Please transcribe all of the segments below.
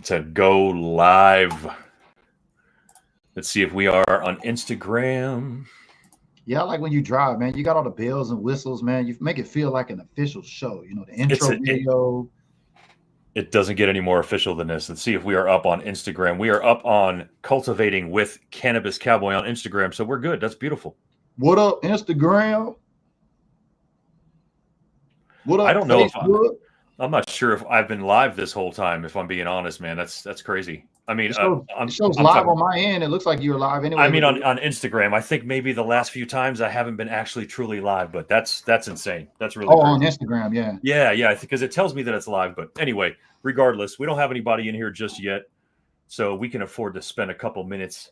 to go live. Let's see if we are on Instagram. Yeah, I like when you drive, man. You got all the bells and whistles, man. You make it feel like an official show. You know, the intro video. It doesn't get any more official than this. Let's see if we are up on Instagram. We are up on Cultivating with Cannabis Cowboy on Instagram, so we're good. That's beautiful. What up, Instagram? What up, I don't know Facebook? if I'm not sure if I've been live this whole time, if I'm being honest, man. That's crazy. I mean, it shows live on my end. It looks like you're live anyway. I mean, on Instagram, I think maybe the last few times I haven't been actually truly live, but that's insane. That's really crazy. On Instagram, yeah. Yeah, because it tells me that it's live. But anyway, regardless, we don't have anybody in here just yet, so we can afford to spend a couple minutes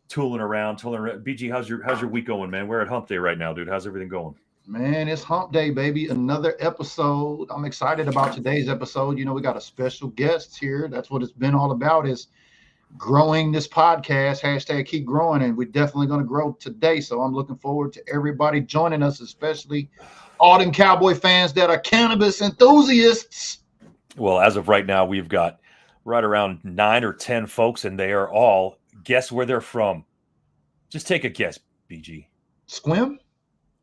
tooling around. BG, how's your week going, man? We're at Hump Day right now, dude. How's everything going? Man, it's Hump Day, baby. Another episode. I'm excited about today's episode. You know, we got a special guest here. That's what it's been all about, is growing this podcast. Hashtag keep growing, and we're definitely going to grow today. So I'm looking forward to everybody joining us, especially all them cowboy fans that are cannabis enthusiasts. Well, as of right now, we've got right around 9 or 10 folks, and they are all, guess where they're from. Just take a guess, BG. Squim?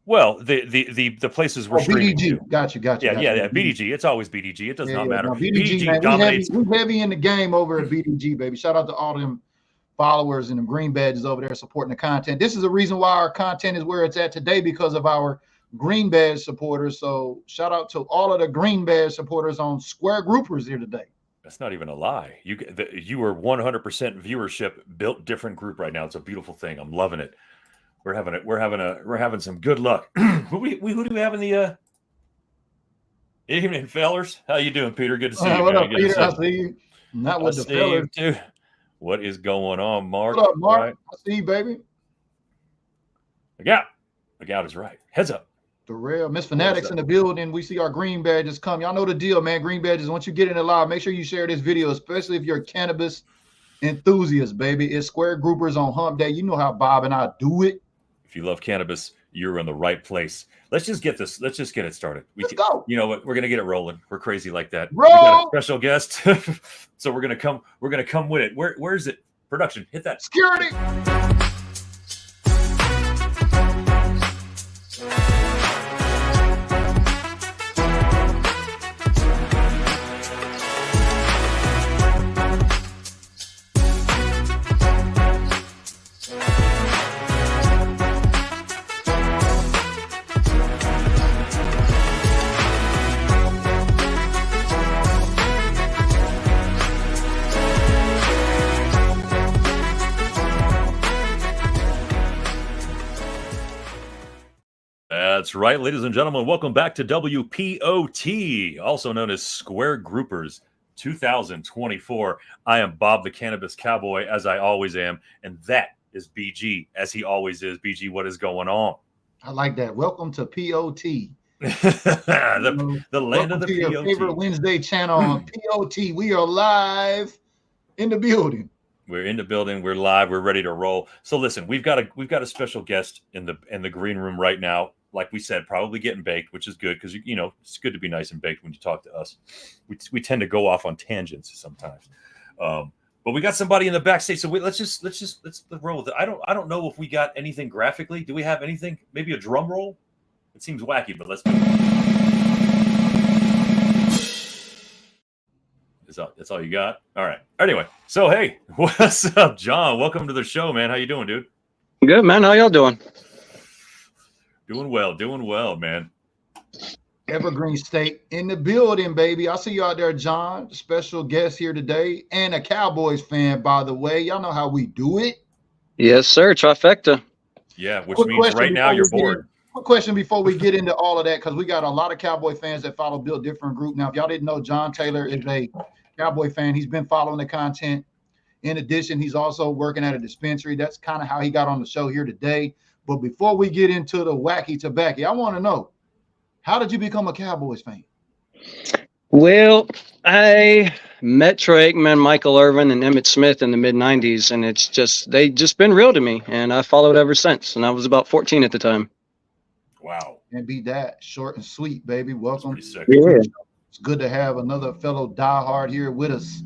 Well, the places we're streaming BDG. to. Got you. Yeah. BDG. It's always BDG. It does not matter. No, BDG man, dominates. We're heavy in the game over at BDG, baby. Shout out to all them followers and them green badges over there supporting the content. This is the reason why our content is where it's at today, because of our green badge supporters. So shout out to all of the green badge supporters on Square Groupers here today. That's not even a lie. You are 100% viewership built different group right now. It's a beautiful thing. I'm loving it. We're having some good luck. Who do we have in the evening, fellers? How you doing, Peter? Good to see you. What up, Peter? I see you. Not with the fellers too. What is going on, Mark? What up, Mark? Right. I see you, baby. McGout is right. Heads up. The real Miss Fanatics in the building. We see our green badges come. Y'all know the deal, man. Green badges. Once you get in the live, make sure you share this video, especially if you're a cannabis enthusiast, baby. It's Square Groupers on Hump Day. You know how Bob and I do it. If you love cannabis, you're in the right place. Let's just get this. Let's just get it started. Let's go. You know what? We're gonna get it rolling. We're crazy like that. Roll. We got a special guest, so we're gonna come with it. Where is it? Production, hit that. Security. That's right, ladies and gentlemen. Welcome back to WPOT, also known as Square Groupers 2024. I am Bob the Cannabis Cowboy, as I always am, and that is BG, as he always is. BG, what is going on? I like that. Welcome to POT. the land of the to POT. Your favorite Wednesday channel on POT. We are live in the building. We're in the building. We're live. We're ready to roll. So listen, we've got a special guest in the green room right now. Like we said, probably getting baked, which is good because you know it's good to be nice and baked when you talk to us. We tend to go off on tangents sometimes, but we got somebody in the backstage. So let's roll with it. I don't know if we got anything graphically. Do we have anything? Maybe a drum roll. It seems wacky, but let's. That's all you got. All right. Anyway, so hey, what's up, John? Welcome to the show, man. How you doing, dude? Good, man. How y'all doing? Doing well, man. Evergreen State in the building, baby. I see you out there, John. Special guest here today, and a Cowboys fan, by the way. Y'all know how we do it. Yes, sir. Trifecta. Yeah, which means right now you're bored. Quick question before we get into all of that, because we got a lot of Cowboy fans that follow Build Different Group. Now, if y'all didn't know, John Taylor is a Cowboy fan. He's been following the content. In addition, he's also working at a dispensary. That's kind of how he got on the show here today. But before we get into the wacky tobacco, I want to know, how did you become a Cowboys fan? Well, I met Troy Aikman, Michael Irvin, and Emmitt Smith in the mid-'90s, and they just been real to me, and I followed ever since. And I was about 14 at the time. Wow. And be that short and sweet, baby. Welcome. Yeah. It's good to have another fellow diehard here with us.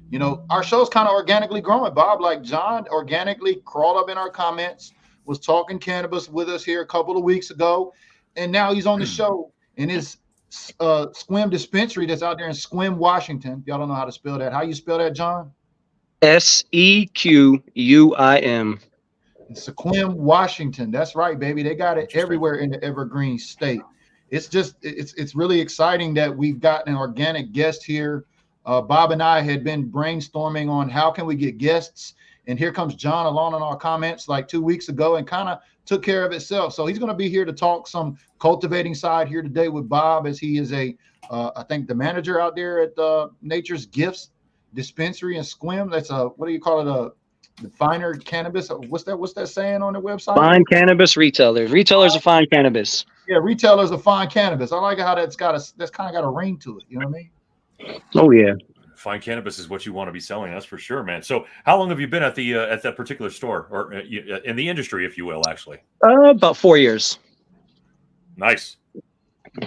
You know, our show's kind of organically growing, Bob. Like John organically crawled up in our comments, was talking cannabis with us here a couple of weeks ago, and now he's on the show in his Squim dispensary that's out there in Squim, Washington. Y'all don't know how to spell that. How you spell that, John? Sequim. Sequim, Washington. That's right, baby. They got it everywhere in the Evergreen State. It's just it's really exciting that we've got an organic guest here. Bob and I had been brainstorming on how can we get guests, and here comes John along in our comments like 2 weeks ago and kind of took care of itself. So he's going to be here to talk some cultivating side here today with Bob, as he is I think the manager out there at Nature's Gifts dispensary in Squim. That's what do you call it? The finer cannabis. What's that saying on the website? Fine cannabis retailers. Retailers of fine cannabis. Yeah, retailers of fine cannabis. I like how that's kind of got a ring to it. You know what I mean? Oh yeah. Fine cannabis is what you want to be selling. That's for sure, man. So how long have you been at the at that particular store, or in the industry, if you will, actually? About 4 years. Nice.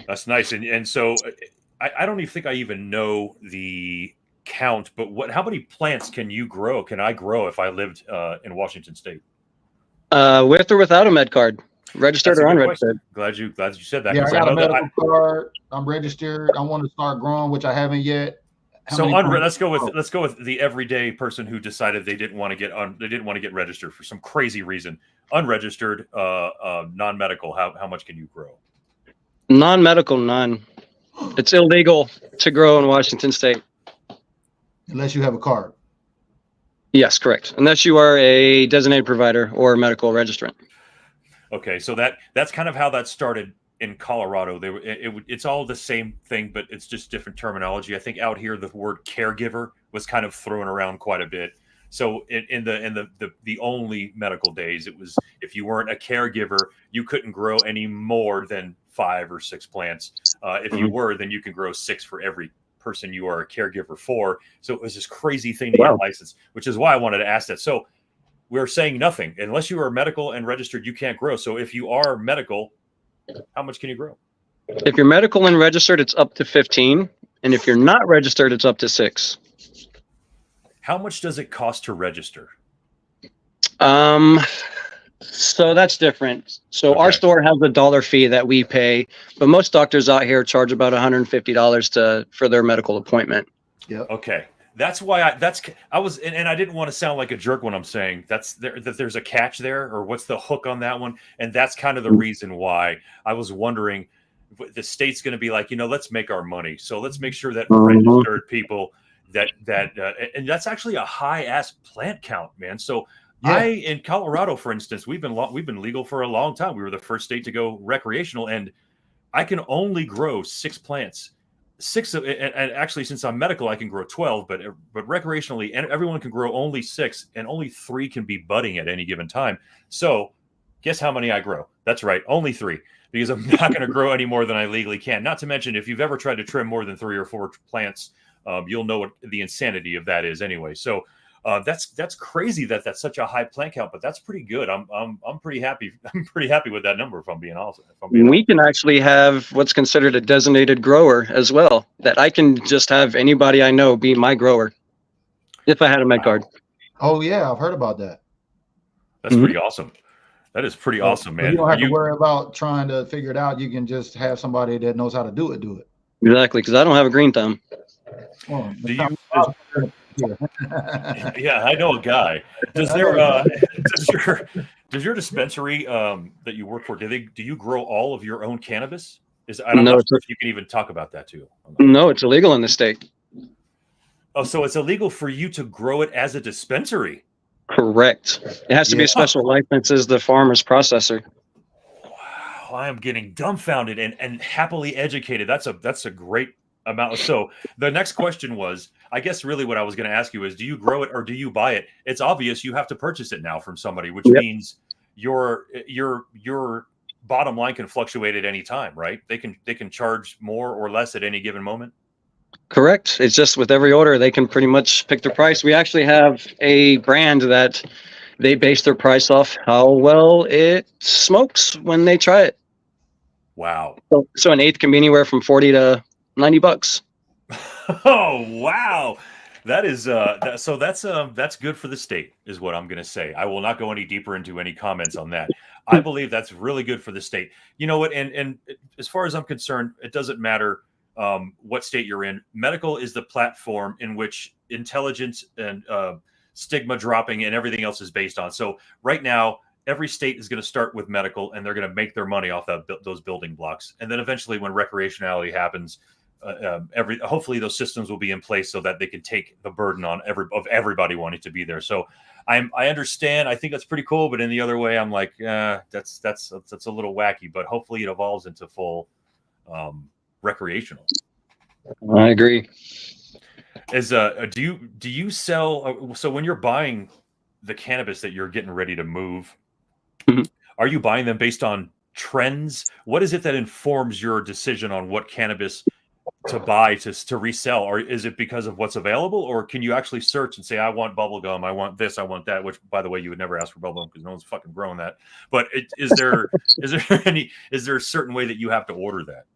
That's nice. And so I don't even think I even know the count, but how many plants can I grow if I lived in Washington State? With or without a med card, registered or unregistered. Glad you said that. Yeah, I got a medical card. I'm registered. I want to start growing, which I haven't yet. Let's go with the everyday person who decided they didn't want to get registered for some crazy reason. Unregistered, non-medical. How much can you grow? Non-medical, none. It's illegal to grow in Washington State. Unless you have a card. Yes, correct. Unless you are a designated provider or a medical registrant. Okay, so that's kind of how that started in Colorado. It's all the same thing, but it's just different terminology. I think out here the word caregiver was kind of thrown around quite a bit. So in the only medical days, it was if you weren't a caregiver, you couldn't grow any more than 5 or 6 plants. If you were, then you can grow 6 for every person you are a caregiver for. So it was this crazy thing to get licensed, which is why I wanted to ask that. So we're saying nothing unless you are medical and registered, you can't grow. So if you are medical, how much can you grow? If you're medical and registered, it's up to 15, and if you're not registered, it's up to 6. How much does it cost to register? So that's different. So Our store has a $1 fee that we pay, but most doctors out here charge about $150 for their medical appointment. Yeah. Okay. That's why I was, and I didn't want to sound like a jerk when I'm saying that there's a catch there, or what's the hook on that one. And that's kind of the reason why I was wondering, the state's going to be like, let's make our money. So let's make sure that registered people and that's actually a high ass plant count, man. So yeah. In Colorado, for instance, we've been legal for a long time. We were the first state to go recreational, and I can only grow 6 plants. 6 and actually, since I'm medical, I can grow 12, but recreationally, and everyone can grow only 6, and only 3 can be budding at any given time. So guess how many I grow? That's right, only 3, because I'm not going to grow any more than I legally can. Not to mention, if you've ever tried to trim more than 3 or 4 plants, you'll know what the insanity of that is anyway. So that's crazy that's such a high plant count, but that's pretty good. I'm pretty happy. I'm pretty happy with that number, if I'm being honest. We can actually have what's considered a designated grower as well, that I can just have anybody I know be my grower if I had a med card. Oh yeah, I've heard about that. That's pretty awesome. That is pretty awesome, man. You don't have to worry about trying to figure it out. You can just have somebody that knows how to do it. Exactly, because I don't have a green thumb. Well, yeah, I know a guy. Does your dispensary that you work for, do you grow all of your own cannabis? I'm not sure if you can even talk about that too. No, it's illegal in the state. Oh, so it's illegal for you to grow it as a dispensary? Correct. It has to be a special license as the farmer's processor. Wow, I am getting dumbfounded and happily educated. That's a great amount. So the next question was, I guess really what I was going to ask you is, do you grow it or do you buy it? It's obvious you have to purchase it now from somebody, which means your bottom line can fluctuate at any time, right? They can charge more or less at any given moment. Correct. It's just with every order, they can pretty much pick their price. We actually have a brand that they base their price off how well it smokes when they try it. Wow. So an eighth can be anywhere from $40 to $90. Oh, wow. That is that's good for the state, is what I'm going to say. I will not go any deeper into any comments on that. I believe that's really good for the state. You know what? And as far as I'm concerned, it doesn't matter what state you're in. Medical is the platform in which intelligence and stigma dropping and everything else is based on. So right now, every state is going to start with medical, and they're going to make their money off those building blocks. And then eventually, when recreationality happens, hopefully those systems will be in place so that they can take the burden on everybody wanting to be there. So I understand. I think that's pretty cool. But in the other way, I'm like, that's a little wacky. But hopefully, it evolves into full recreational. I agree. Do you sell? So when you're buying the cannabis that you're getting ready to move, mm-hmm. Are you buying them based on trends? What is it that informs your decision on what cannabis to buy to resell? Or is it because of what's available? Or can you actually search and say, I want bubble gum, I want this, I want that, which, by the way, you would never ask for bubble gum because no one's fucking growing that. But is there a certain way that you have to order that?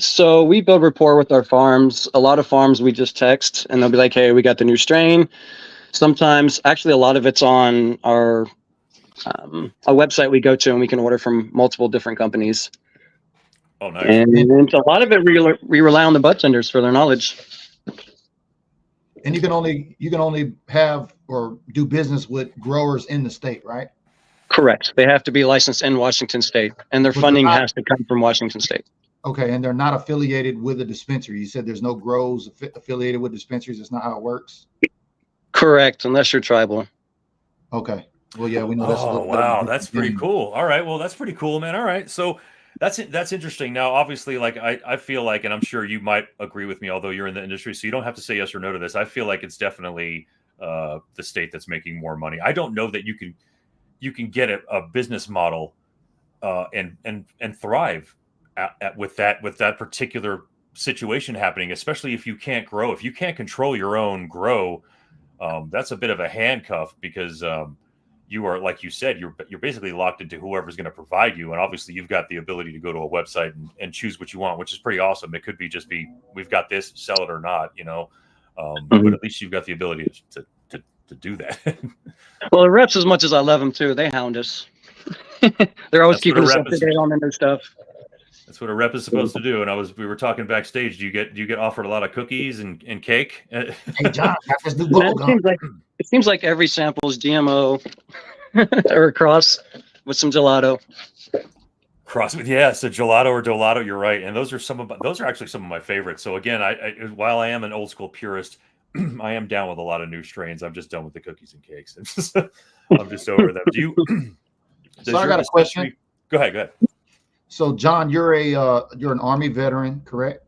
So we build rapport with our farms. A lot of farms we just text and they'll be like, hey, we got the new strain. Sometimes, actually, a lot of it's on our a website we go to, and we can order from multiple different companies. Oh, nice. And a lot of it we rely on the bud tenders for their knowledge. And you can only have or do business with growers in the state, right? Correct. They have to be licensed in Washington State, and their funding has to come from Washington State. Okay, and they're not affiliated with a dispensary. You said there's no grows affiliated with dispensaries. That's not how it works. Correct, unless you're tribal. Okay. Well, yeah, we know that's. Oh, wow, that's pretty cool. All right, well, that's pretty cool, man. All right, so that's interesting. Now, obviously, like I feel like, and I'm sure you might agree with me, although you're in the industry, so you don't have to say yes or no to this. I feel like it's definitely the state that's making more money. I don't know that you can get a business model and thrive with that particular situation happening, especially if you can't grow, if you can't control your own grow. That's a bit of a handcuff because you are, like you said, you're basically locked into whoever's going to provide you, and obviously you've got the ability to go to a website and choose what you want, which is pretty awesome. It could be we've got this, sell it or not, but at least you've got the ability to do that. Well, the reps, as much as I love them too, they hound us. They're always keeping us up to date on the new stuff. That's what a rep is supposed to do. And we were talking backstage. Do you get offered a lot of cookies and cake? Hey John, it seems like every sample is GMO or a cross with some gelato. Yeah, so gelato or dolato, you're right. And those are actually some of my favorites. So again, while I am an old school purist, I am down with a lot of new strains. I'm just done with the cookies and cakes. I'm just over them. So I got a question. Go ahead. So John, you're an Army veteran, correct?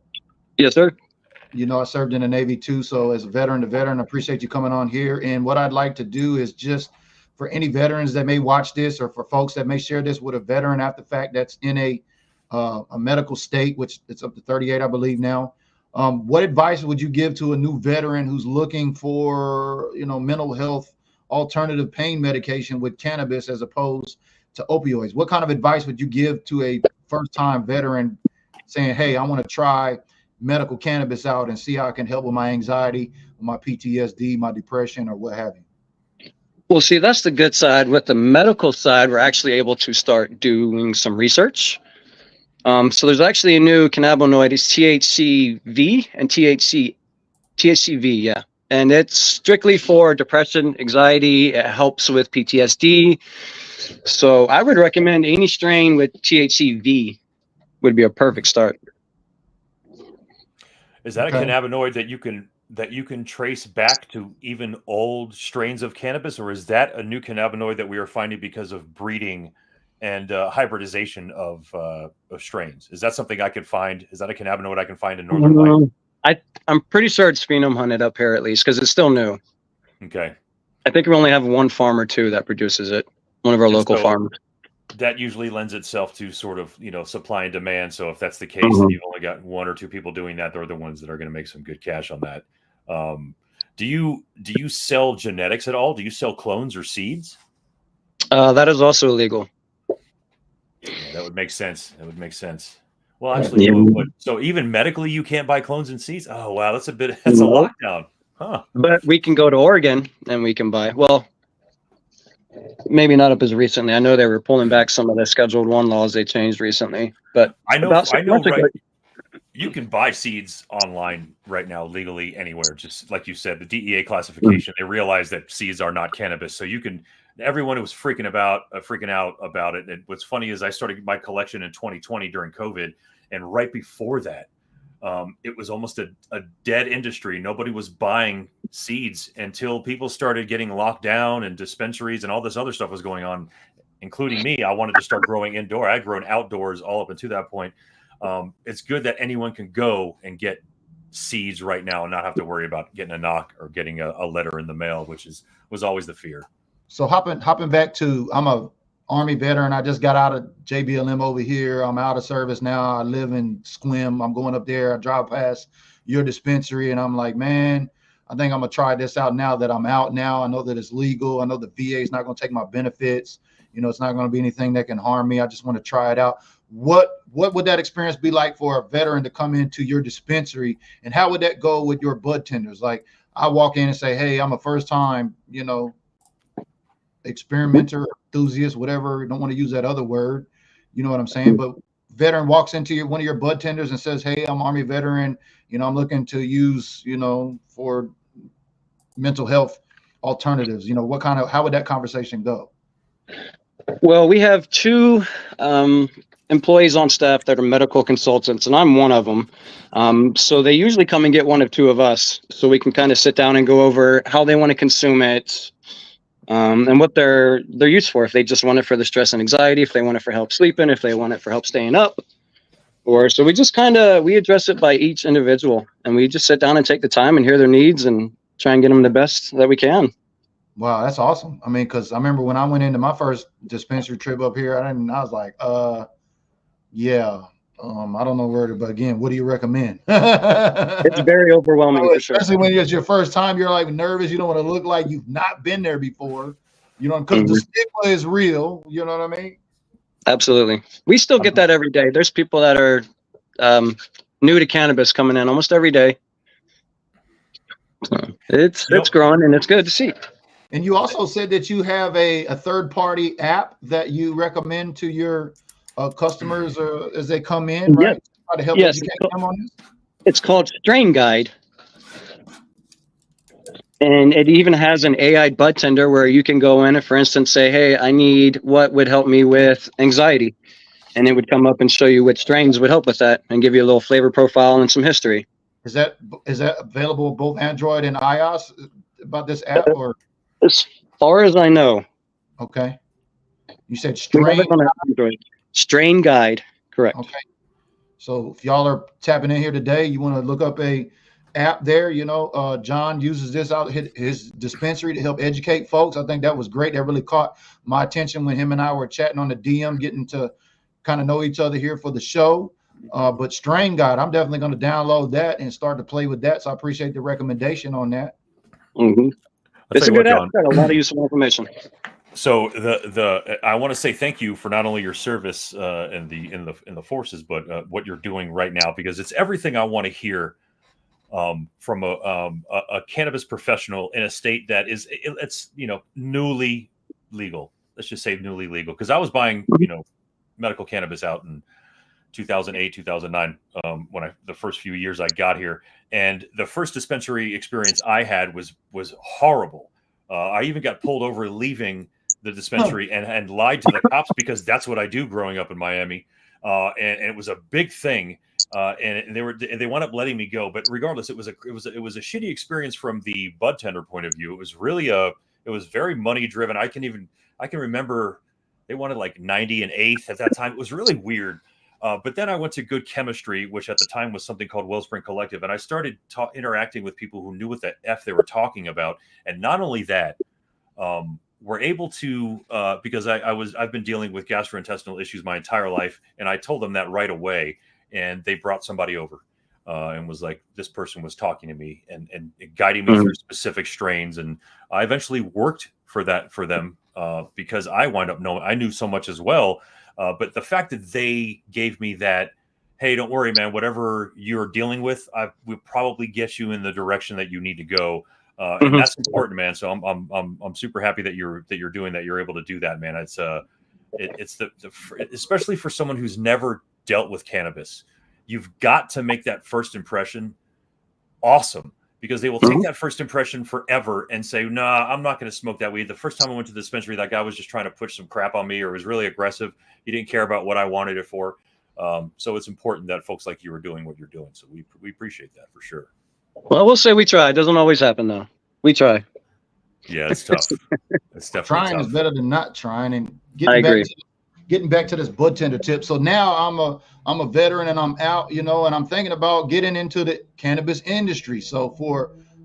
Yes, sir. I served in the Navy too. So as a veteran to veteran, I appreciate you coming on here. And what I'd like to do is just for any veterans that may watch this, or for folks that may share this with a veteran after the fact that's in a medical state, which it's up to 38, I believe now. What advice would you give to a new veteran who's looking for, mental health alternative pain medication with cannabis as opposed to opioids? What kind of advice would you give to a first-time veteran saying, hey, I want to try medical cannabis out and see how it can help with my anxiety, my PTSD, my depression, or what have you? Well, see, that's the good side. With the medical side, we're actually able to start doing some research. So there's actually a new cannabinoid, it's THCV and THCV, yeah. And it's strictly for depression, anxiety. It helps with PTSD. So I would recommend any strain with THCV would be a perfect start. Is that a cannabinoid that you can trace back to even old strains of cannabis, or is that a new cannabinoid that we are finding because of breeding and hybridization of strains? Is that something I could find? Is that a cannabinoid I can find in Northern Lights? I'm pretty sure it's phenome hunted up here, at least, because it's still new. Okay. I think we only have one farm or two that produces it. One of our local farms. That usually lends itself to sort of, supply and demand. So if that's the case, and you've only got one or two people doing that, they're the ones that are going to make some good cash on that. Do you sell genetics at all? Do you sell clones or seeds? That is also illegal. Yeah, that would make sense. Well, actually, so even medically, you can't buy clones and seeds. Oh, wow, that's a lockdown. Huh. But we can go to Oregon and we can buy. Well, maybe not up as recently. I know they were pulling back some of the Scheduled 1 laws they changed recently, but I know. about I 6 know. months ago. Right. You can buy seeds online right now legally anywhere. Just like you said, the DEA classification, they realize that seeds are not cannabis. So you can, everyone was freaking out about it. And what's funny is I started my collection in 2020 during COVID. And right before that, it was almost a dead industry. Nobody was buying seeds until people started getting locked down and dispensaries and all this other stuff was going on, including me. I wanted to start growing indoor. I had grown outdoors all up until that point. It's good that anyone can go and get seeds right now and not have to worry about getting a knock or getting a letter in the mail, which was always the fear. So hopping back to, I'm a Army veteran. I just got out of JBLM over here. I'm out of service now. I live in Squim. I'm going up there. I drive past your dispensary and I'm like, man, I think I'm gonna try this out now that I'm out now. I know that it's legal. I know the VA is not gonna take my benefits. It's not gonna be anything that can harm me. I just want to try it out. What would that experience be like for a veteran to come into your dispensary, and how would that go with your bud tenders? Like, I walk in and say, hey, I'm a first time, experimenter, enthusiast, whatever. Don't want to use that other word. You know what I'm saying? But veteran walks into one of your bud tenders and says, hey, I'm Army veteran. I'm looking to use, for mental health alternatives. How would that conversation go? Well, we have 2 employees on staff that are medical consultants, and I'm one of them. So they usually come and get one of 2 of us, so we can kind of sit down and go over how they want to consume it, and what they're used for. If they just want it for the stress and anxiety, if they want it for help sleeping, if they want it for help staying up, so we just we address it by each individual, and we just sit down and take the time and hear their needs and try and get them the best that we can. Wow, that's awesome. I mean, because I remember when I went into my first dispensary trip up here, I was like, yeah, I don't know where to begin. What do you recommend? It's very overwhelming, for sure. Especially when it's your first time, you're like nervous. You don't want to look like you've not been there before, because the stigma is real. You know what I mean? Absolutely. We still get that every day. There's people that are new to cannabis coming in almost every day. So it's growing, and it's good to see. And you also said that you have a third-party app that you recommend to your customers as they come in, right? Yep. Try to help educate them on this. It's called Strain Guide. And it even has an AI bud tender where you can go in and, for instance, say, hey, I need what would help me with anxiety. And it would come up and show you which strains would help with that and give you a little flavor profile and some history. Is that available both Android and iOS about this app, or? As far as I know. Okay. You said Strain Guide, correct. Okay. So if y'all are tapping in here today, you want to look up a app there. John uses this out his dispensary to help educate folks. I think that was great. That really caught my attention when him and I were chatting on the DM, getting to kind of know each other here for the show. But Strain Guide, I'm definitely going to download that and start to play with that. So I appreciate the recommendation on that. Mm-hmm. It's a good app. Got a lot of useful information. So I want to say thank you for not only your service in the forces, but what you're doing right now, because it's everything I want to hear from a cannabis professional in a state that it's newly legal. Let's just say newly legal, because I was buying medical cannabis out in 2008, 2009 when the first few years I got here, and the first dispensary experience I had was horrible. I even got pulled over leaving the dispensary and lied to the cops, because that's what I do growing up in Miami. And it was a big thing. And they wound up letting me go. But regardless, it was a shitty experience from the bud tender point of view. It was really it was very money driven. I can remember they wanted like 90 and 8th at that time. It was really weird. But then I went to Good Chemistry, which at the time was something called Wellspring Collective, and I started interacting with people who knew what the F they were talking about. And not only that, we're able to because I've been dealing with gastrointestinal issues my entire life, and I told them that right away, and they brought somebody over and was like, this person was talking to me and guiding me through specific strains, and I eventually worked for them because I wound up knowing I knew so much as well. But the fact that they gave me that, hey, don't worry, man. Whatever you're dealing with, I will probably get you in the direction that you need to go. And that's important, man. So I'm super happy that you're doing that. You're able to do that, man. It's especially for someone who's never dealt with cannabis, you've got to make that first impression awesome, because they will take that first impression forever and say, nah, I'm not going to smoke that weed. The first time I went to the dispensary, that guy was just trying to push some crap on me, or was really aggressive. He didn't care about what I wanted it for. So it's important that folks like you are doing what you're doing. So we appreciate that for sure. Well, we'll say we try. It doesn't always happen, though. We try. Yeah, it's tough. It's definitely trying tough. is better than not trying. And I agree. Getting back to this bud tender tip. So now I'm a veteran and I'm out, and I'm thinking about getting into the cannabis industry. So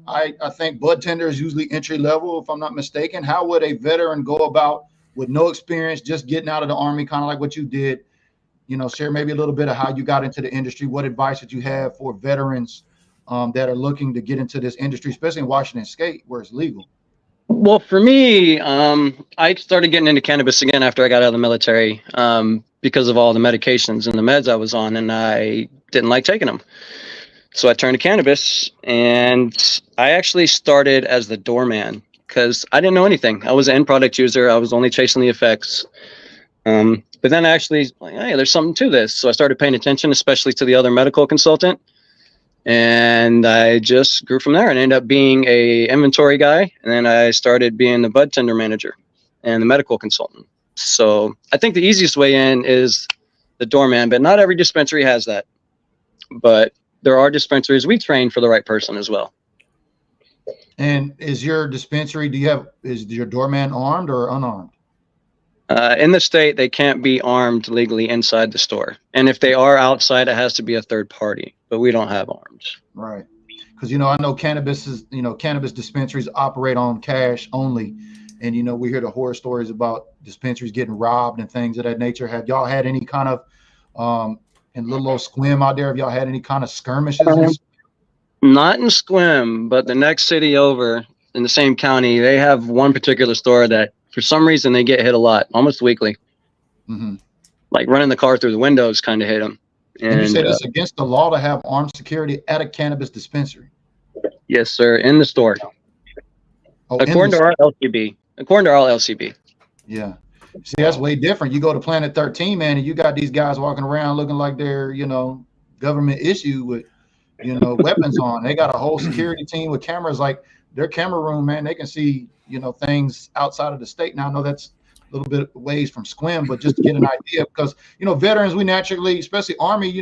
I think bud tender is usually entry level, if I'm not mistaken. How would a veteran go about with no experience, just getting out of the Army, kind of like what you did? Share maybe a little bit of how you got into the industry. What advice would you have for veterans that are looking to get into this industry, especially in Washington State where it's legal? Well, for me, I started getting into cannabis again after I got out of the military because of all the medications and the meds I was on, and I didn't like taking them. So I turned to cannabis, and I actually started as the doorman because I didn't know anything. I was an end product user. I was only chasing the effects. But then I actually, hey, there's something to this. So I started paying attention, especially to the other medical consultant. And I just grew from there and ended up being a inventory guy. And then I started being the bud tender manager and the medical consultant. So I think the easiest way in is the doorman, but not every dispensary has that. But there are dispensaries we train for the right person as well. And is your dispensary, is your doorman armed or unarmed? In the state, they can't be armed legally inside the store. And if they are outside, it has to be a third party, but we don't have arms. Right. Because, I know cannabis dispensaries operate on cash only. And, we hear the horror stories about dispensaries getting robbed and things of that nature. Have y'all had any kind of, in little old Squim out there, have y'all had any kind of skirmishes? Not in Squim, but the next city over in the same county, they have one particular store that for some reason they get hit a lot, almost weekly. Mm-hmm. Like running the car through the windows kind of hit them. And you said it's against the law to have armed security at a cannabis dispensary? Yes, sir. In the store. According to our LCB. According to our LCB. Yeah. See, that's way different. You go to Planet 13, man, and you got these guys walking around looking like they're, government issue with, weapons on. They got a whole security team with cameras. Like their camera room, man, they can see, things outside of the state. Now I know that's a little bit ways from Squim, but just to get an idea, because, veterans, we naturally, especially Army,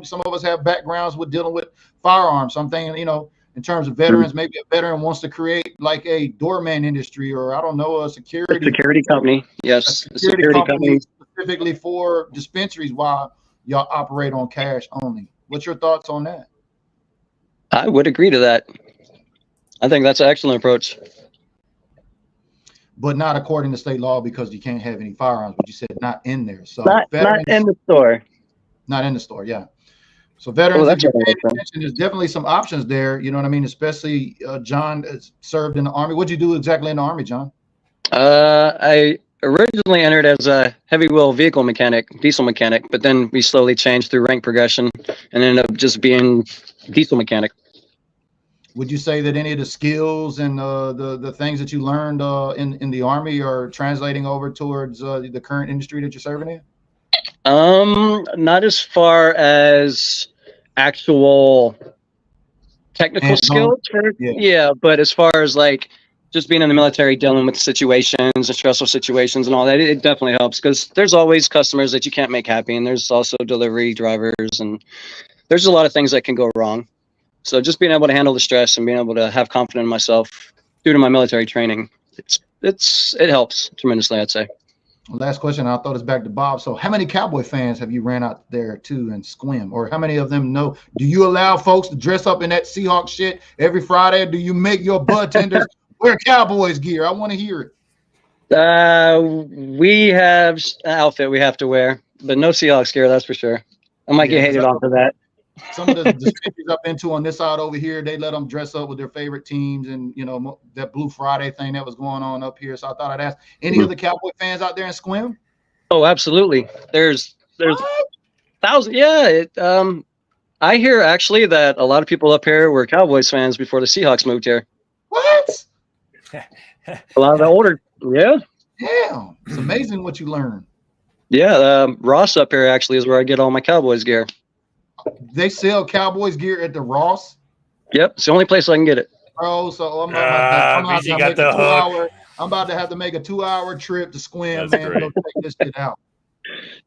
some of us have backgrounds with dealing with firearms. So I'm thinking, in terms of veterans, maybe a veteran wants to create like a doorman industry, or I don't know, a security company. Yes. A security company specifically for dispensaries while y'all operate on cash only. What's your thoughts on that? I would agree to that. I think that's an excellent approach. But not according to state law, because you can't have any firearms, but you said not in there. So not in the store. Not in the store, yeah. So veterans, if you're paying attention, there's definitely some options there. You know what I mean? Especially John served in the Army. What'd you do exactly in the Army, John? I originally entered as a heavy wheel vehicle mechanic, diesel mechanic, but then we slowly changed through rank progression and ended up just being diesel mechanic. Would you say that any of the skills and the things that you learned in the Army are translating over towards the current industry that you're serving in? Not as far as actual technical skills, but as far as like just being in the military, dealing with situations and stressful situations and all that, it definitely helps, because there's always customers that you can't make happy, and there's also delivery drivers, and there's a lot of things that can go wrong. So just being able to handle the stress and being able to have confidence in myself due to my military training, it helps tremendously, I'd say. Last question, I'll throw this back to Bob. So how many Cowboy fans have you ran out there too in Squim? Or how many of them know? Do you allow folks to dress up in that Seahawks shit every Friday? Or do you make your bud tenders wear Cowboys gear? I want to hear it. We have an outfit we have to wear, but no Seahawks gear, that's for sure. I might get hated on for that. Some of the dispensaries I've been to on this side over here, they let them dress up with their favorite teams, and that Blue Friday thing that was going on up here. So I thought I'd ask any other Cowboy fans out there in Squim. Oh, absolutely. There's 1,000. Yeah. I hear actually that a lot of people up here were Cowboys fans before the Seahawks moved here. What? A lot of the older, yeah. Damn. It's amazing what you learn. Yeah, Ross up here actually is where I get all my Cowboys gear. They sell Cowboys gear at the Ross. Yep, it's the only place I can get it. Bro, so I'm BG got the hook. I'm about to have to make a 2-hour trip to Squim, That's man, to great. go check this shit out.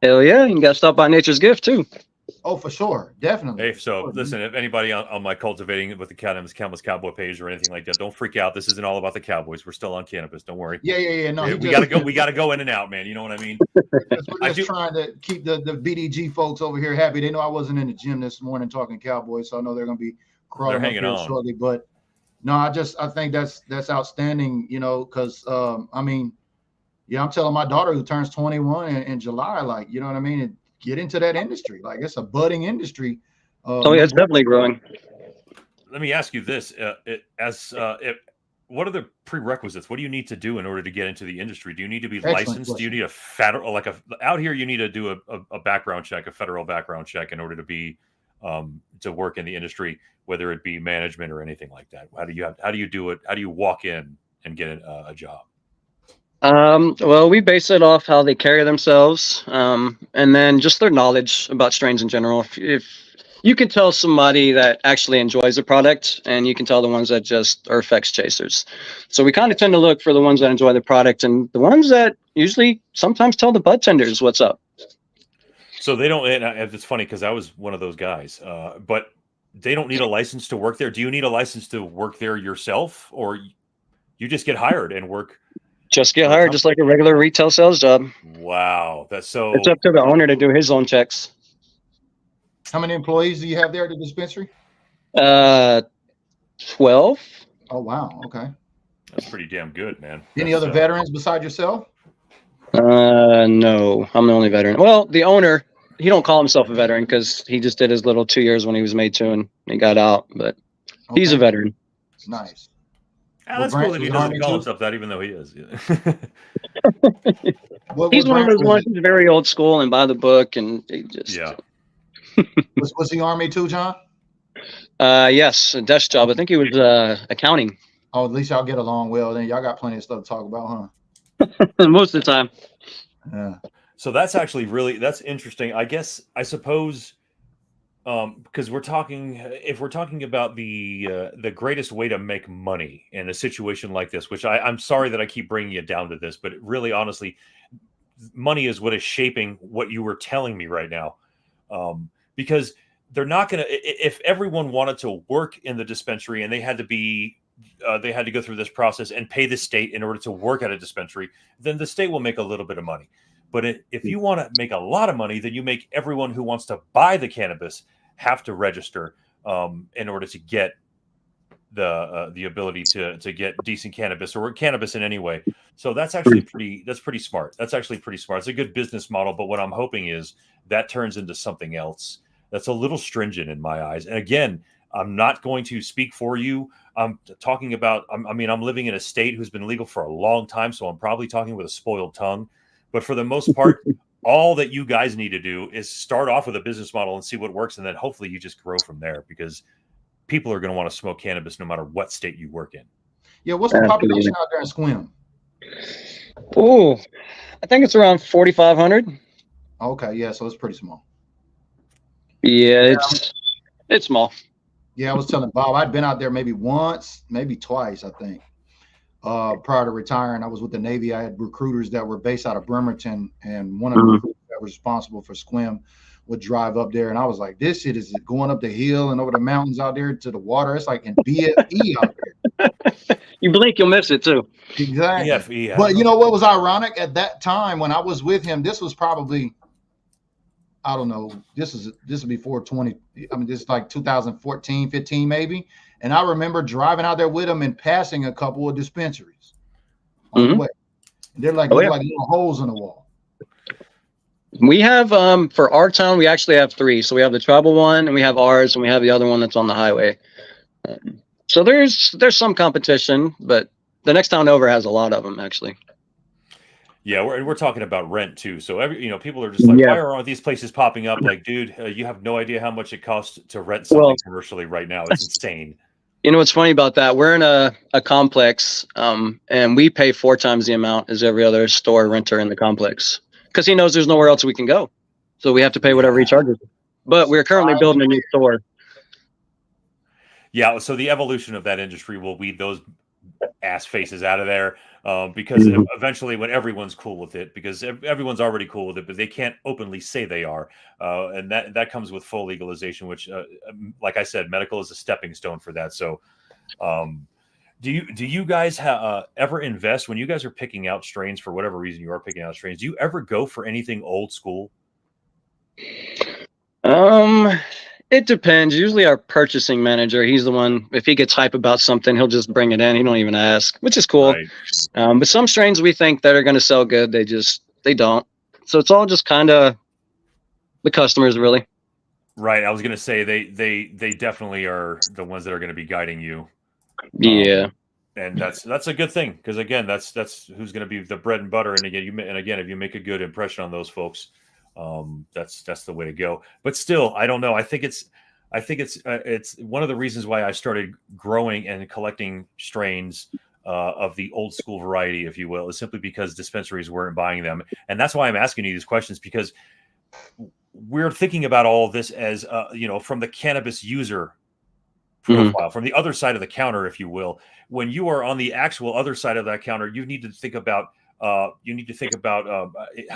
Hell yeah, you got to stop by Nature's Gift too. Oh, for sure. Definitely. Hey, so listen, if anybody on my cultivating with the Cannabis Cowboy page or anything like that, don't freak out. This isn't all about the Cowboys. We're still on cannabis. Don't worry. Yeah. No, We gotta go. We gotta go in and out, man. You know what I mean? We're just trying to keep the BDG folks over here happy. They know I wasn't in the gym this morning talking Cowboys, so I know they're gonna be crawling up hanging here on shortly. But no, I think that's outstanding, because I'm telling my daughter who turns 21 in July, like, you know what I mean, and get into that industry. Like, it's a budding industry. Oh yeah, it's definitely growing. Let me ask you this: what are the prerequisites? What do you need to do in order to get into the industry? Do you need to be Excellent licensed? question. Do you need a federal, out here? You need to do a background check, a federal background check, in order to be to work in the industry, whether it be management or anything like that. How do you do it? How do you walk in and get a job? Well, we base it off how they carry themselves, and then just their knowledge about strains in general. If you can tell somebody that actually enjoys the product, and you can tell the ones that just are effects chasers. So we kind of tend to look for the ones that enjoy the product, and the ones that usually sometimes tell the bud tenders what's up. So they don't. And it's funny because I was one of those guys, but they don't need a license to work there. Do you need a license to work there yourself, or you just get hired and work? Just get hired, just like a regular retail sales job. Wow, that's so. It's up to the owner to do his own checks. How many employees do you have there at the dispensary? 12. Oh, wow. Okay. That's pretty damn good, man. Any other veterans beside yourself? No, I'm the only veteran. Well, the owner, he don't call himself a veteran because he just did his little 2 years when he was made to and he got out, but he's a veteran. Nice. That's cool that he doesn't call himself that, even though he is. Yeah. He's one of those ones who's very old school and by the book, and he just was he Army too, John? Yes, a desk job. I think he was accounting. Oh, at least y'all get along well. Then y'all got plenty of stuff to talk about, huh? Most of the time. Yeah. So that's actually that's interesting. I suppose, because if we're talking about the greatest way to make money in a situation like this, which I'm sorry that I keep bringing you down to this, but really, honestly, money is what is shaping what you were telling me right now. Because they're not going to, if everyone wanted to work in the dispensary and they had to go through this process and pay the state in order to work at a dispensary, then the state will make a little bit of money. But if you want to make a lot of money, then you make everyone who wants to buy the cannabis have to register in order to get the ability to get decent cannabis or cannabis in any way. So that's actually pretty smart. That's actually pretty smart. It's a good business model. But what I'm hoping is that turns into something else that's a little stringent in my eyes. And again, I'm not going to speak for you. I'm talking about, I'm living in a state who's been legal for a long time, so I'm probably talking with a spoiled tongue. But for the most part, all that you guys need to do is start off with a business model and see what works, and then hopefully you just grow from there, because people are going to want to smoke cannabis no matter what state you work in. Yeah, what's the population out there in Squim? Oh, I think it's around 4,500. Okay, yeah, so it's pretty small. Yeah, it's small. Yeah, I was telling Bob, I'd been out there maybe once, maybe twice, I think. Prior to retiring, I was with the Navy. I had recruiters that were based out of Bremerton, and one of the recruiters that was responsible for Squim would drive up there, and I was like, this shit is going up the hill and over the mountains out there to the water. It's like in BFE out there. You blink, you'll miss it too. Exactly. Yeah. But you know what was ironic? At that time when I was with him, this was probably, I don't know, this is before 20, I mean, this is like 2014, 15 maybe. And I remember driving out there with him and passing a couple of dispensaries on the way. And they're like, like little holes in the wall. We have, for our town, we actually have 3. So we have the tribal one, and we have ours, and we have the other one that's on the highway. So there's some competition, but the next town over has a lot of them, actually. Yeah, we're talking about rent too. So people are just like, Yeah. why aren't these places popping up? Like, dude, you have no idea how much it costs to rent Well, something commercially right now. It's insane. you know what's funny about that? We're in a complex, and we pay 4 times the amount as every other store renter in the complex because he knows there's nowhere else we can go. So we have to pay whatever he charges. But we're currently building a new store. Yeah, so the evolution of that industry will weed those ass faces out of there, because eventually, when everyone's cool with it, because everyone's already cool with it, but they can't openly say they are, and that comes with full legalization. Which, like I said, medical is a stepping stone for that. So, do you guys ever invest when you guys are picking out strains for whatever reason you are picking out strains? Do you ever go for anything old school? It depends. Usually our purchasing manager, he's the one, if he gets hype about something, he'll just bring it in. He don't even ask, which is cool. Right. But some strains we think that are going to sell good, they don't. So it's all just kind of the customers, really. Right. I was going to say they definitely are the ones that are going to be guiding you. Yeah. And that's a good thing, because again, that's who's going to be the bread and butter. And again, if you make a good impression on those folks, that's the way to go. But still, I don't know. I think it's one of the reasons why I started growing and collecting strains of the old school variety, if you will, is simply because dispensaries weren't buying them. And that's why I'm asking you these questions, because we're thinking about all of this as from the cannabis user profile, from the other side of the counter, if you will. When you are on the actual other side of that counter, you need to think about how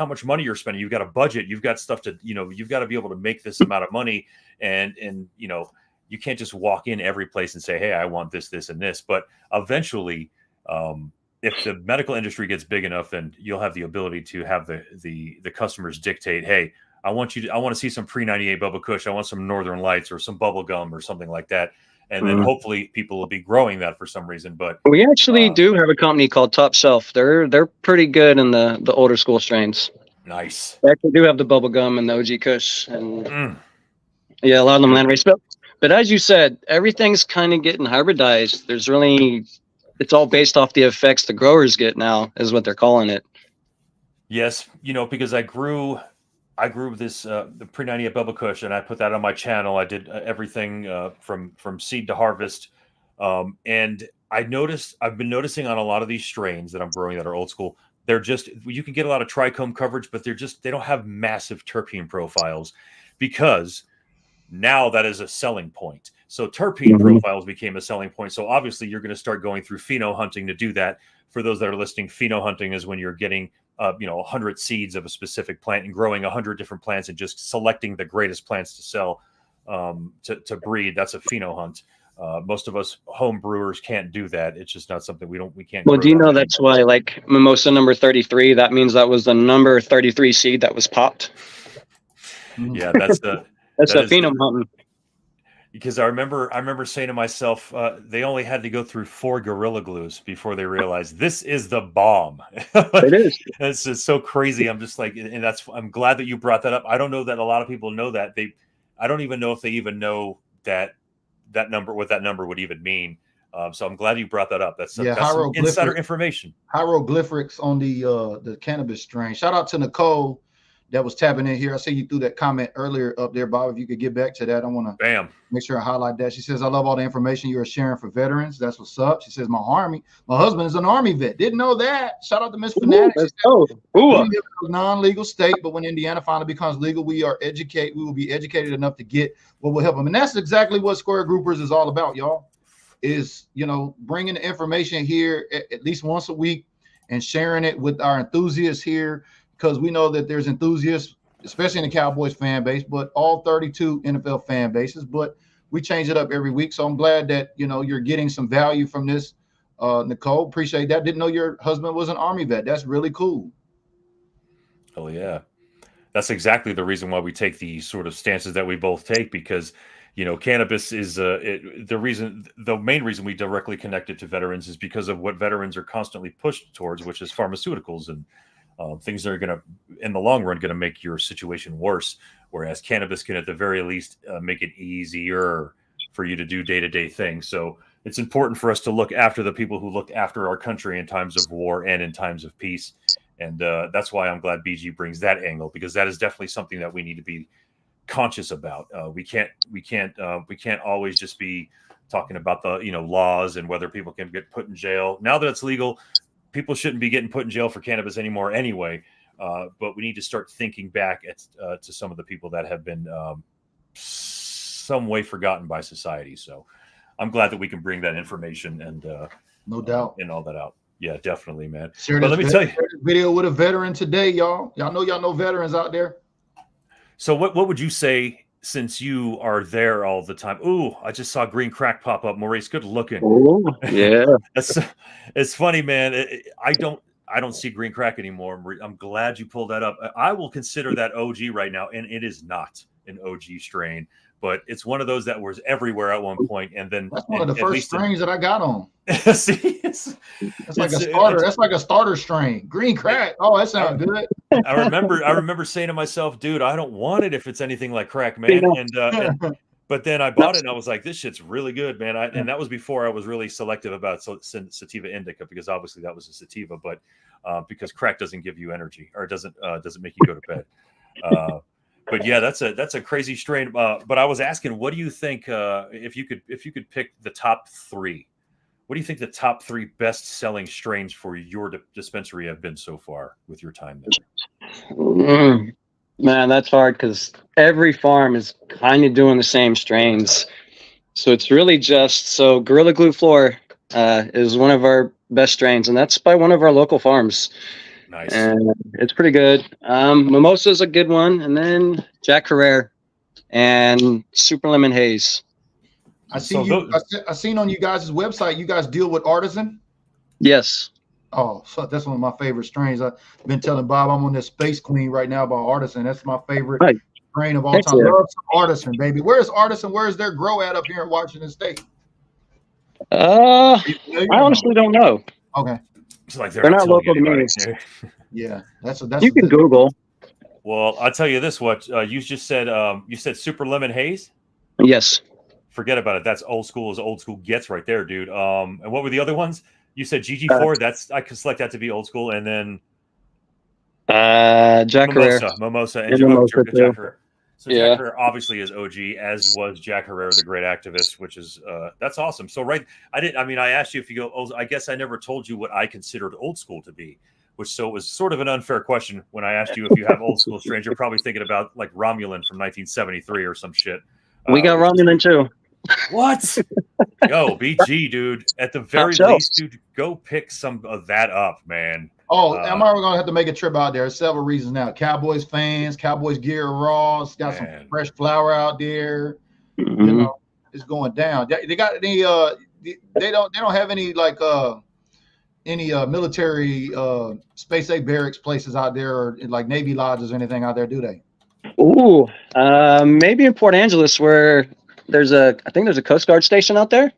much money you're spending. You've got a budget. You've got stuff to, you've got to be able to make this amount of money. And you can't just walk in every place and say, hey, I want this, this, and this. But eventually, if the medical industry gets big enough, then you'll have the ability to have the customers dictate, hey, I want to see some pre-98 Bubba Kush. I want some Northern Lights or some bubble gum or something like that. And then hopefully people will be growing that for some reason. But we actually do have a company called Top Shelf. They're pretty good in the older school strains. Nice. They actually do have the bubble gum and the OG Kush, and yeah, a lot of them land race. But as you said, everything's kind of getting hybridized. It's all based off the effects the growers get now, is what they're calling it. Yes, because I grew this the pre-98 Bubba Kush, and I put that on my channel. I did everything from seed to harvest, and I've been noticing on a lot of these strains that I'm growing that are old school, you can get a lot of trichome coverage, but they don't have massive terpene profiles, because now that is a selling point. So terpene profiles became a selling point. So obviously you're going to start going through pheno hunting to do that. For those that are listening, pheno hunting is when you're getting 100 seeds of a specific plant and growing 100 different plants and just selecting the greatest plants to sell, to breed. That's a pheno hunt. Most of us home brewers can't do that. It's just not something we can't. Well, do you know that's why, like Mimosa number 33, that means that was the number 33 seed that was popped? Yeah, that's the phenome hunting. Because I remember saying to myself, they only had to go through 4 Gorilla Glues before they realized this is the bomb. It is. It's just so crazy. I'm just like, and I'm glad that you brought that up. I don't know that a lot of people know that. I don't even know if they even know that number, what that number would even mean. So I'm glad you brought that up. That's some insider information. Hieroglyphics on the cannabis strain. Shout out to Nicole that was tapping in here. I see you threw that comment earlier up there, Bob. If you could get back to that, I want to make sure I highlight that. She says, I love all the information you are sharing for veterans. That's what's up. She says, my husband is an Army vet. Didn't know that. Shout out to Miss Fanatic. We live in a non-legal state, but when Indiana finally becomes legal, we will be educated enough to get what will help them. And that's exactly what Square Groupers is all about, y'all, is, bringing the information here at least once a week and sharing it with our enthusiasts here, because we know that there's enthusiasts, especially in the Cowboys fan base, but all 32 NFL fan bases. But we change it up every week. So I'm glad that, you're getting some value from this, Nicole. Appreciate that. Didn't know your husband was an Army vet. That's really cool. Oh, yeah. That's exactly the reason why we take the sort of stances that we both take, because, cannabis is the main reason we directly connect it to veterans is because of what veterans are constantly pushed towards, which is pharmaceuticals and things that are going to, in the long run, going to make your situation worse. Whereas cannabis can, at the very least, make it easier for you to do day-to-day things. So it's important for us to look after the people who looked after our country in times of war and in times of peace. And that's why I'm glad BG brings that angle, because that is definitely something that we need to be conscious about. We can't always just be talking about the laws and whether people can get put in jail. Now that it's legal, people shouldn't be getting put in jail for cannabis anymore anyway. But we need to start thinking back to some of the people that have been some way forgotten by society. So I'm glad that we can bring that information and no doubt and all that out. Yeah, definitely, man. Share But this let me tell you, video with a veteran today, y'all. Y'all know veterans out there. so what would you say, since you are there all the time? Ooh, I just saw green crack pop up. Maurice, good looking. Oh, yeah. It's funny, man. I don't see green crack anymore. I'm glad you pulled that up. I will consider that OG right now, and it is not an OG strain, but it's one of those that was everywhere at one point, and then that's one of the first strains that I got on. See, that's like a starter. That's like a starter strain. Green crack. Oh, that sounds good. I remember saying to myself, dude, I don't want it if it's anything like crack, man. But then I bought it and I was like, this shit's really good, man. And that was before I was really selective about sativa indica, because obviously that was a sativa, but because crack doesn't give you energy, or doesn't make you go to bed. But yeah, that's a crazy strain. But I was asking, what do you think if you could pick the top three? What do you think the top three best selling strains for your dispensary have been so far with your time there? Man, that's hard because every farm is kind of doing the same strains. So it's really so Gorilla Glue Floor is one of our best strains, and that's by one of our local farms. Nice. And it's pretty good. Mimosa is a good one, and then Jack Herrera and Super Lemon Haze. I seen on you guys' website, you guys deal with artisan? Yes. Oh, so that's one of my favorite strains. I've been telling Bob I'm on this Space Queen right now by Artisan. That's my favorite strain of all time. Yeah. Love some Artisan, baby. Where's Artisan? Where's their grow at up here in Washington State? I honestly don't know. Okay. It's like they're not local to me. Yeah, that's you can Google. Well, I'll tell you this: what you just said. You said Super Lemon Haze. Yes. Forget about it. That's old school as old school gets, right there, dude. And what were the other ones? You said GG4. I can select that to be old school, and then Jack Herrera. Mimosa, and you have Jack Herrera. So yeah. Jack Herrera obviously is OG, as was Jack Herrera, the great activist, which is that's awesome. So I asked you if you go old. I guess I never told you what I considered old school to be, so it was sort of an unfair question when I asked you if you have old school strains. You're probably thinking about like Romulan from 1973 or some shit. We got Romulan too. What? Yo, BG, dude. At the very least, dude, go pick some of that up, man. Oh, I'm already gonna have to make a trip out there. Several reasons now. Cowboys fans, Cowboys gear raw. It's got some fresh flower out there. Mm-hmm. You know, it's going down. They got any? They don't have any like any military Space A barracks places out there, or like Navy lodges or anything out there, do they? Ooh, maybe in Port Angeles, where I think there's a Coast Guard station out there.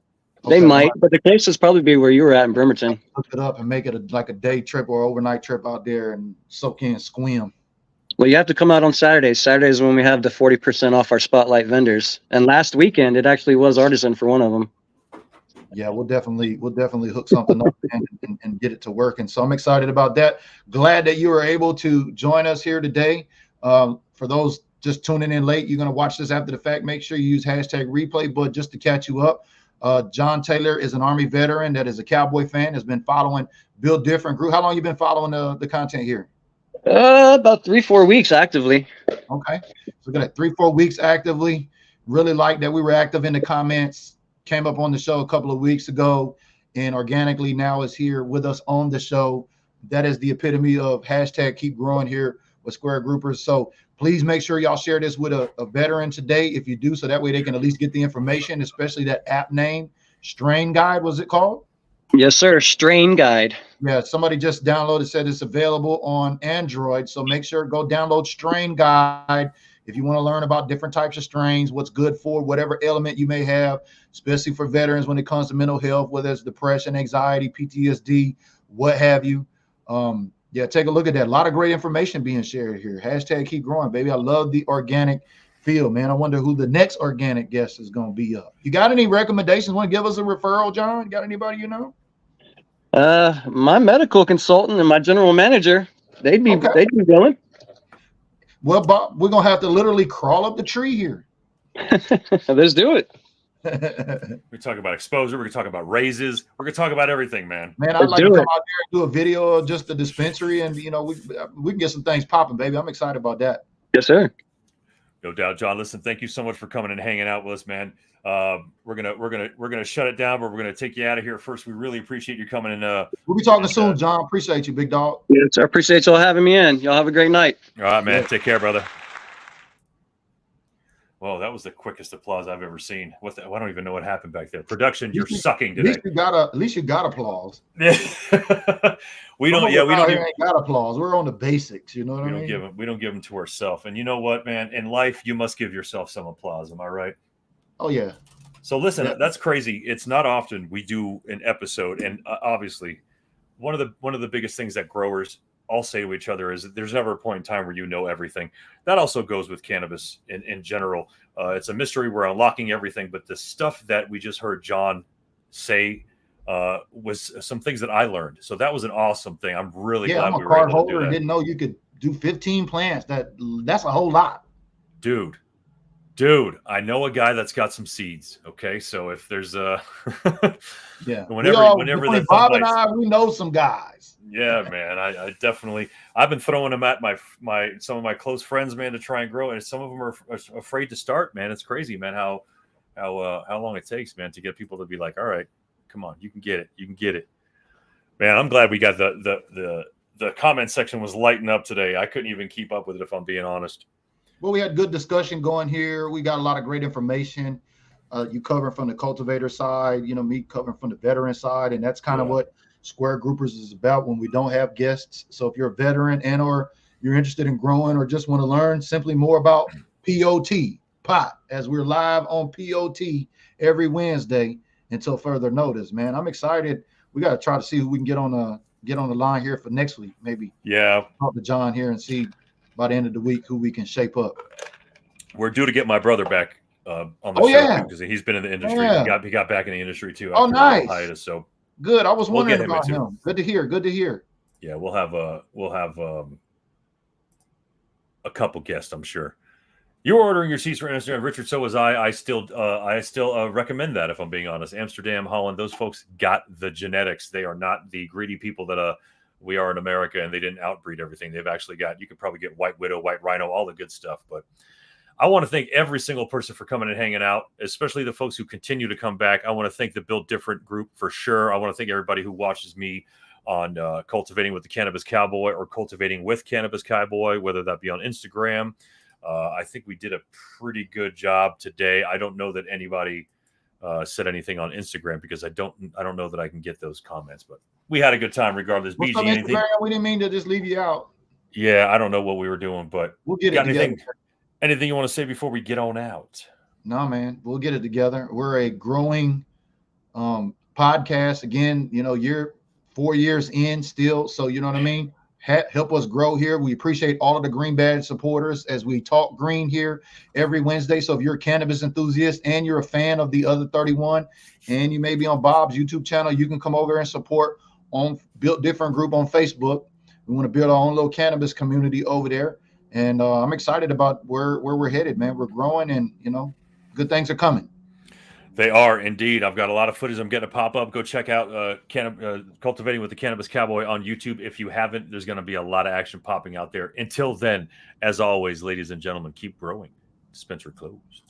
Okay, they might, but the closest probably be where you were at in Bremerton. Look it up and make it like a day trip or overnight trip out there and soak in, squim. Well, you have to come out on Saturdays. Saturdays when we have the 40% off our spotlight vendors. And last weekend, it actually was Artisan for one of them. Yeah, we'll definitely hook something up and get it to work. And so I'm excited about that. Glad that you were able to join us here today. For those just tuning in late, you're going to watch this after the fact. Make sure you use #replay. But just to catch you up, John Taylor is an Army veteran that is a Cowboy fan, has been following Build Different Group. How long you been following the content here? About 3-4 weeks actively. Okay. So we got 3-4 weeks actively. Really like that we were active in the comments. Came up on the show a couple of weeks ago and organically now is here with us on the show. That is the epitome of #keep growing here with Square Groupers. So please make sure y'all share this with a veteran today if you do, so that way they can at least get the information, especially that app name, Strain Guide, was it called? Yes, sir. Strain Guide. Yeah, somebody just downloaded, said it's available on Android. So make sure go download Strain Guide if you want to learn about different types of strains, what's good for whatever ailment you may have, especially for veterans when it comes to mental health, whether it's depression, anxiety, PTSD, what have you. Yeah, take a look at that. A lot of great information being shared here. #keep growing, baby. I love the organic feel, man. I wonder who the next organic guest is going to be up. You got any recommendations? Want to give us a referral, John? Got anybody you know? My medical consultant and my general manager. they'd be Okay. they'd be willing. Well, Bob, we're gonna have to literally crawl up the tree here. Let's do it. We talk about exposure. We're gonna talk about raises. We're gonna talk about everything, man. Man, I'd Let's like to do come it. out there and do a video of just the dispensary, and we can get some things popping, baby. I'm excited about that. Yes, sir. No doubt, John. Listen, thank you so much for coming and hanging out with us, man. We're gonna shut it down, but we're gonna take you out of here first. We really appreciate you coming and We'll be talking soon, John. Appreciate you, big dog. Yes, I appreciate y'all having me in. Y'all have a great night. all right, man. Yeah. Take care, brother. Well, that was the quickest applause I've ever seen. I don't even know what happened back there. Production, you're sucking At today. least you got applause. we don't. Some Yeah, of we us don't. out here ain't got applause. We're on the basics. You know what I mean? We don't give them to ourselves. And you know what, man? In life, you must give yourself some applause. Am I right? Oh yeah. So listen, Yeah. that's crazy. It's not often we do an episode, and obviously, one of the biggest things that growers all say to each other is that there's never a point in time where you know everything. That also goes with cannabis in general. It's a mystery. We're unlocking everything, but the stuff that we just heard John say was some things that I learned. So that was an awesome thing. I'm really glad I'm a we were card able to do holder and that. didn't know you could do 15 plants. That's a whole lot. Dude, I know a guy that's got some seeds. Okay, so if there's a Yeah. whenever between the Bob and bites. I, we know some guys. Yeah, man, I definitely. I've been throwing them at some of my close friends, man, to try and grow, and some of them are afraid to start. Man, it's crazy, man, how long it takes, man, to get people to be like, all right, come on, you can get it, man. I'm glad we got the comment section was lighting up today. I couldn't even keep up with it, if I'm being honest. Well, we had good discussion going here. We got a lot of great information. You covering from the cultivator side, me covering from the veteran side, and that's kind of what Square Groupers is about when we don't have guests. So if you're a veteran or you're interested in growing or just want to learn simply more about pot, as we're live on POT every Wednesday until further notice, man. I'm excited. We got to try to see who we can get on the line here for next week. Maybe talk to John here and see by the end of the week who we can shape up. We're due to get my brother back on the show because he's been in the industry. Yeah. He got back in the industry too. Oh, nice. A hiatus, so good. I was wondering we'll about him. Good to hear. Yeah, we'll have a couple guests, I'm sure. You're ordering your seats for Amsterdam, Richard. So was I. I still recommend that, if I'm being honest. Amsterdam, Holland, those folks got the genetics. They are not the greedy people that we are in America, and they didn't outbreed everything. They've actually got. You could probably get White Widow, White Rhino, all the good stuff. But I want to thank every single person for coming and hanging out, especially the folks who continue to come back. I want to thank the Build Different group for sure. I want to thank everybody who watches me on Cultivating with the Cannabis Cowboy or Cultivating with Cannabis Cowboy, whether that be on Instagram. I think we did a pretty good job today. I don't know that anybody said anything on Instagram because I don't know that I can get those comments, but we had a good time regardless. What's BG, up, anything? Instagram? We didn't mean to just leave you out. Yeah, I don't know what we were doing, but we'll get it together. Anything you want to say before we get on out? No, man, we'll get it together. We're a growing podcast. Again, you're 4 years in still, so you know what I mean? Help us grow here. We appreciate all of the Green Badge supporters as we talk green here every Wednesday. So if you're a cannabis enthusiast and you're a fan of the other 31 and you may be on Bob's YouTube channel, you can come over and support on Built Different group on Facebook. We want to build our own little cannabis community over there. And I'm excited about where we're headed, man. We're growing and, good things are coming. They are indeed. I've got a lot of footage I'm getting to pop up. Go check out Cultivating with the Cannabis Cowboy on YouTube. If you haven't, there's going to be a lot of action popping out there. Until then, as always, ladies and gentlemen, keep growing. Dispensary closed.